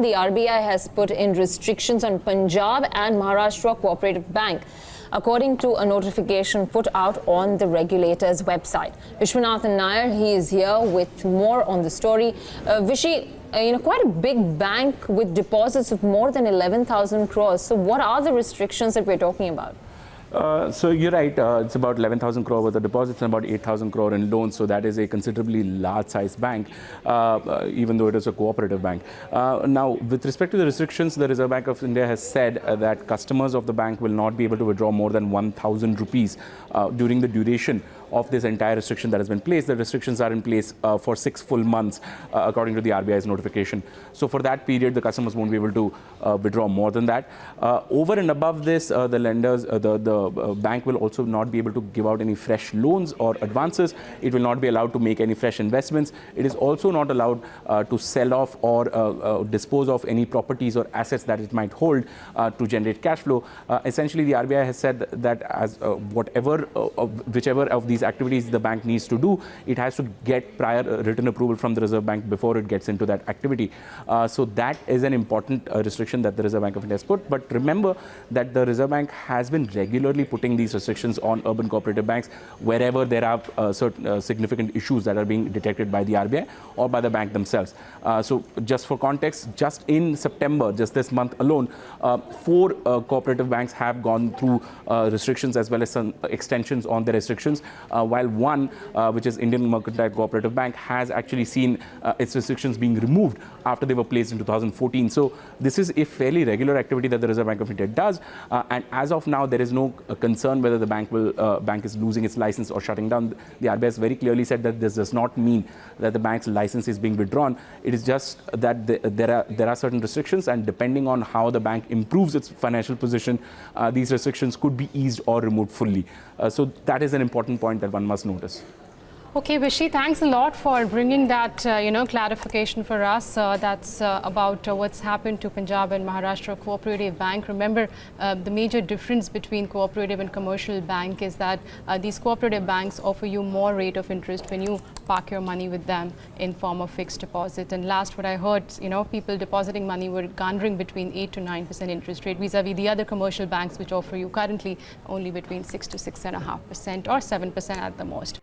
The RBI has put in restrictions on Punjab and Maharashtra Cooperative Bank, according to a notification put out on the regulator's website. Vishwanathan Nair, he is here with more on the story. Vishy, quite a big bank with deposits of more than 11,000 crores. So what are the restrictions that we're talking about? So you're right, it's about 11,000 crore worth of deposits and about 8,000 crore in loans. So that is a considerably large-sized bank, even though it is a cooperative bank. Now, with respect to the restrictions, the Reserve Bank of India has said that customers of the bank will not be able to withdraw more than 1,000 rupees during the duration of this entire restriction that has been placed. The restrictions are in place for 6 full months, according to the RBI's notification. So for that period, the customers won't be able to withdraw more than that. Over and above this, the lenders, the bank will also not be able to give out any fresh loans or advances. It will not be allowed to make any fresh investments. It is also not allowed to sell off or dispose of any properties or assets that it might hold to generate cash flow. Essentially, the RBI has said that as whichever of these activities the bank needs to do, it has to get prior written approval from the Reserve Bank before it gets into that activity. So that is an important restriction that the Reserve Bank of India has put. But remember that the Reserve Bank has been regularly putting these restrictions on urban cooperative banks wherever there are certain significant issues that are being detected by the RBI or by the bank themselves. So just for context, just in September, just this month alone, 4 cooperative banks have gone through restrictions as well as some extensions on the restrictions, while one, which is Indian Mercantile Cooperative Bank, has actually seen its restrictions being removed after they were placed in 2014. So this is a fairly regular activity that the Reserve Bank of India does, and as of now, there is no concern whether the bank is losing its license or shutting down. The RBI has very clearly said that this does not mean that the bank's license is being withdrawn. It is just that there are certain restrictions, and depending on how the bank improves its financial position, these restrictions could be eased or removed fully. So that is an important point that one must notice. Okay, Vishy, thanks a lot for bringing that, clarification for us. That's about what's happened to Punjab and Maharashtra Cooperative Bank. Remember, the major difference between cooperative and commercial bank is that these cooperative banks offer you more rate of interest when you park your money with them in form of fixed deposit. And last, what I heard, people depositing money were garnering between 8 to 9% interest rate vis-a-vis the other commercial banks, which offer you currently only between 6 to 6.5% or 7% at the most.